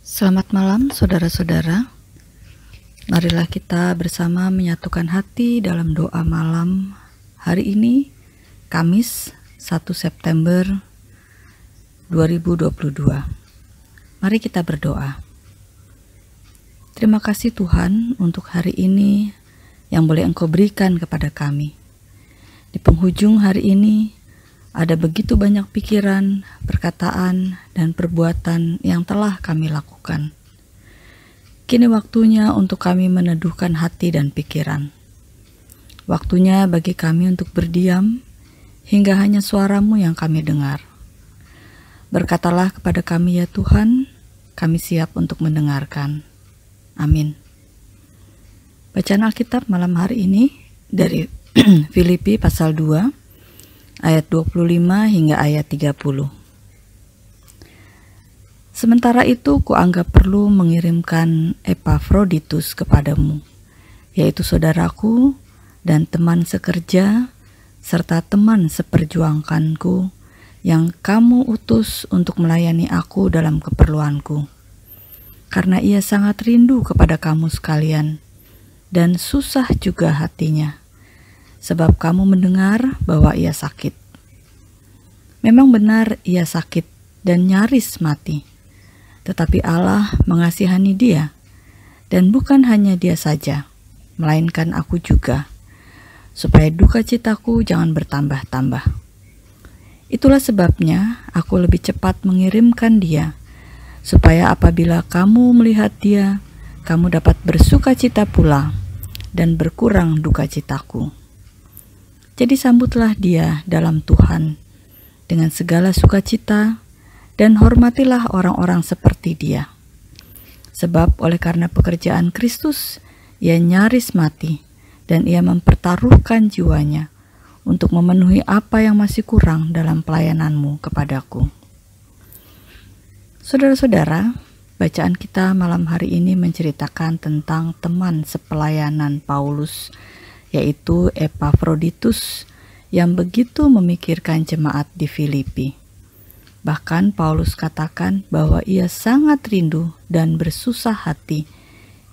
Selamat malam saudara-saudara. Marilah kita bersama menyatukan hati dalam doa malam hari ini, Kamis 1 September 2022. Mari kita berdoa. Terima kasih Tuhan untuk hari ini yang boleh Engkau berikan kepada kami. Di penghujung hari ini ada begitu banyak pikiran, perkataan, dan perbuatan yang telah kami lakukan. Kini waktunya untuk kami meneduhkan hati dan pikiran. Waktunya bagi kami untuk berdiam, hingga hanya suara-Mu yang kami dengar. Berkatalah kepada kami ya Tuhan, kami siap untuk mendengarkan. Amin. Bacaan Alkitab malam hari ini dari Filipi pasal 2, ayat 25 hingga ayat 30. Sementara itu kuanggap perlu mengirimkan Epafroditus kepadamu, yaitu saudaraku dan teman sekerja, serta teman seperjuangkanku, yang kamu utus untuk melayani aku dalam keperluanku. Karena ia sangat rindu kepada kamu sekalian, dan susah juga hatinya, sebab kamu mendengar bahwa ia sakit. Memang benar ia sakit dan nyaris mati. Tetapi Allah mengasihani dia, dan bukan hanya dia saja, melainkan aku juga, supaya duka citaku jangan bertambah-tambah. Itulah sebabnya aku lebih cepat mengirimkan dia, supaya apabila kamu melihat dia, kamu dapat bersuka cita pula, dan berkurang duka citaku. Jadi sambutlah dia dalam Tuhan dengan segala sukacita, dan hormatilah orang-orang seperti dia. Sebab oleh karena pekerjaan Kristus, ia nyaris mati, dan ia mempertaruhkan jiwanya untuk memenuhi apa yang masih kurang dalam pelayananmu kepadaku. Saudara-saudara, bacaan kita malam hari ini menceritakan tentang teman sepelayanan Paulus, yaitu Epafroditus, yang begitu memikirkan jemaat di Filipi. Bahkan Paulus katakan bahwa ia sangat rindu dan bersusah hati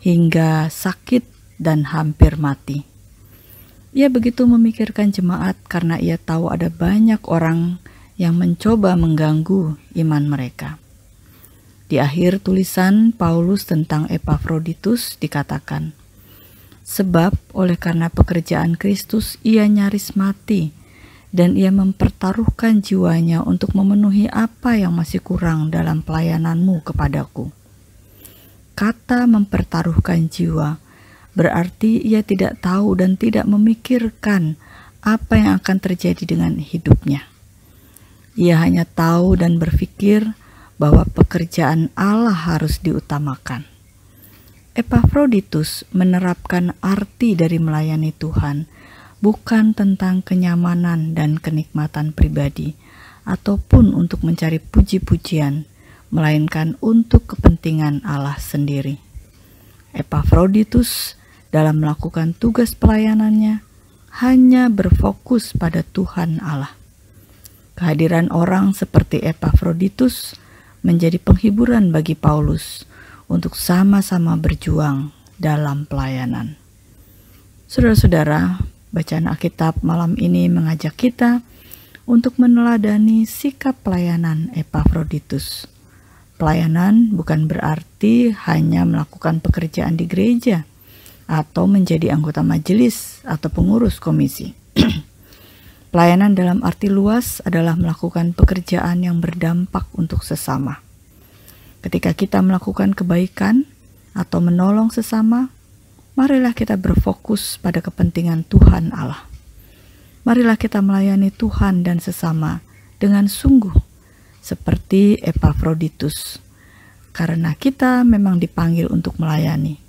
hingga sakit dan hampir mati. Ia begitu memikirkan jemaat karena ia tahu ada banyak orang yang mencoba mengganggu iman mereka. Di akhir tulisan Paulus tentang Epafroditus dikatakan, sebab oleh karena pekerjaan Kristus ia nyaris mati, dan ia mempertaruhkan jiwanya untuk memenuhi apa yang masih kurang dalam pelayananmu kepadaku. Kata mempertaruhkan jiwa berarti ia tidak tahu dan tidak memikirkan apa yang akan terjadi dengan hidupnya. Ia hanya tahu dan berpikir bahwa pekerjaan Allah harus diutamakan. Epafroditus menerapkan arti dari melayani Tuhan bukan tentang kenyamanan dan kenikmatan pribadi, ataupun untuk mencari puji-pujian, melainkan untuk kepentingan Allah sendiri. Epafroditus dalam melakukan tugas pelayanannya hanya berfokus pada Tuhan Allah. Kehadiran orang seperti Epafroditus menjadi penghiburan bagi Paulus untuk sama-sama berjuang dalam pelayanan. Saudara-saudara, bacaan Alkitab malam ini mengajak kita untuk meneladani sikap pelayanan Epafroditus. Pelayanan bukan berarti hanya melakukan pekerjaan di gereja atau menjadi anggota majelis atau pengurus komisi. Pelayanan dalam arti luas adalah melakukan pekerjaan yang berdampak untuk sesama. Ketika kita melakukan kebaikan atau menolong sesama, marilah kita berfokus pada kepentingan Tuhan Allah. Marilah kita melayani Tuhan dan sesama dengan sungguh, seperti Epafroditus, karena kita memang dipanggil untuk melayani.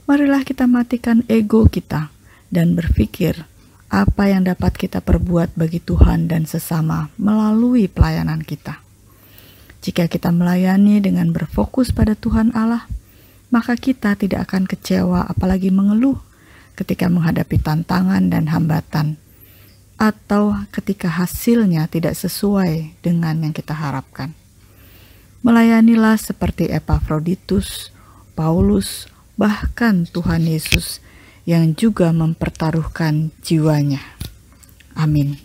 Marilah kita matikan ego kita dan berpikir apa yang dapat kita perbuat bagi Tuhan dan sesama melalui pelayanan kita. Jika kita melayani dengan berfokus pada Tuhan Allah, maka kita tidak akan kecewa apalagi mengeluh ketika menghadapi tantangan dan hambatan, atau ketika hasilnya tidak sesuai dengan yang kita harapkan. Melayanilah seperti Epafroditus, Paulus, bahkan Tuhan Yesus yang juga mempertaruhkan jiwanya. Amin.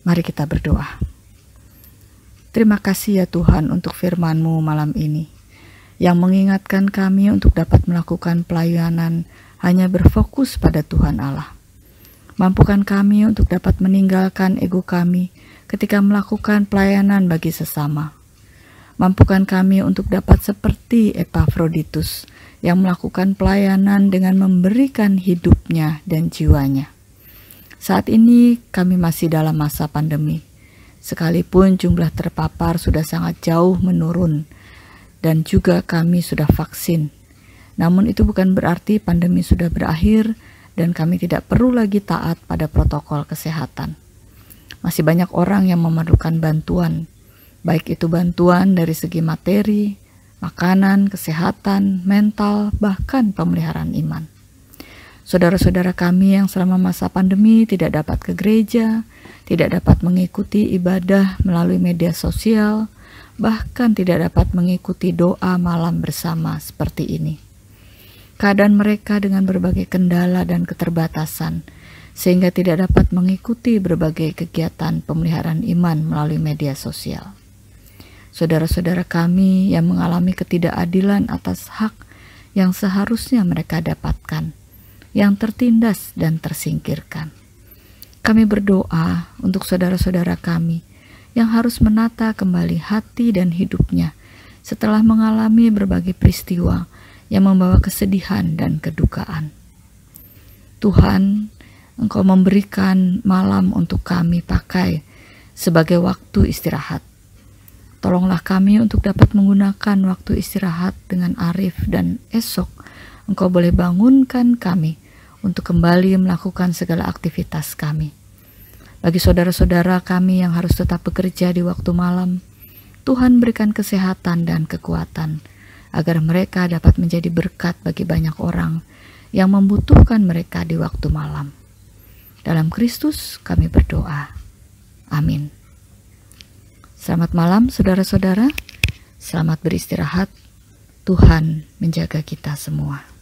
Mari kita berdoa. Terima kasih ya Tuhan untuk firman-Mu malam ini, yang mengingatkan kami untuk dapat melakukan pelayanan hanya berfokus pada Tuhan Allah. Mampukan kami untuk dapat meninggalkan ego kami ketika melakukan pelayanan bagi sesama. Mampukan kami untuk dapat seperti Epafroditus yang melakukan pelayanan dengan memberikan hidupnya dan jiwanya. Saat ini kami masih dalam masa pandemi, sekalipun jumlah terpapar sudah sangat jauh menurun dan juga kami sudah vaksin. Namun itu bukan berarti pandemi sudah berakhir dan kami tidak perlu lagi taat pada protokol kesehatan. Masih banyak orang yang memerlukan bantuan, baik itu bantuan dari segi materi, makanan, kesehatan, mental, bahkan pemeliharaan iman. Saudara-saudara kami yang selama masa pandemi tidak dapat ke gereja, tidak dapat mengikuti ibadah melalui media sosial, bahkan tidak dapat mengikuti doa malam bersama seperti ini. Keadaan mereka dengan berbagai kendala dan keterbatasan, sehingga tidak dapat mengikuti berbagai kegiatan pemeliharaan iman melalui media sosial. Saudara-saudara kami yang mengalami ketidakadilan atas hak yang seharusnya mereka dapatkan, yang tertindas dan tersingkirkan. Kami berdoa untuk saudara-saudara kami yang harus menata kembali hati dan hidupnya setelah mengalami berbagai peristiwa yang membawa kesedihan dan kedukaan. Tuhan, Engkau memberikan malam untuk kami pakai sebagai waktu istirahat. Tolonglah kami untuk dapat menggunakan waktu istirahat dengan arif dan esok Engkau boleh bangunkan kami untuk kembali melakukan segala aktivitas kami. Bagi saudara-saudara kami yang harus tetap bekerja di waktu malam, Tuhan berikan kesehatan dan kekuatan, agar mereka dapat menjadi berkat bagi banyak orang yang membutuhkan mereka di waktu malam. Dalam Kristus kami berdoa. Amin. Selamat malam saudara-saudara, selamat beristirahat. Tuhan menjaga kita semua.